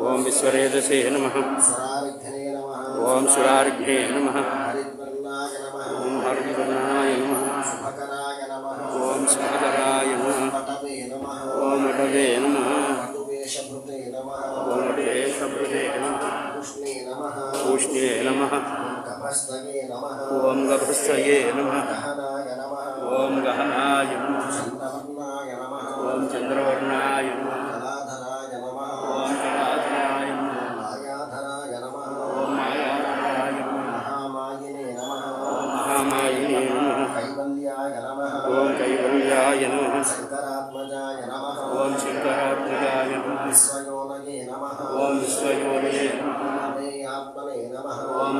ఓం విశ్వరేధసే నమః. ఓం సురార్ఘ్నే నమః. ఓం హరివర్ణాయ నమః. ఓం స్మకరాయ నమః. ఓం అటవే నమః. ఓం అటవేశభృతే నమః. పూష్ణే నమః. ఓం గభస్తయే నమః. ఓం గహనాయ నమః. ఓం చంద్రవర్ణాయ నమః. ఓం కళాధరాయ నమః. ఓం మాయాధరాయ నమః. ఓం మహామాయినే నమః. ఓం కైవల్యాయ నమః. ఓం శంకరాత్మజాయ నమః. ఓం విశ్వయోనయే నమః. ఓం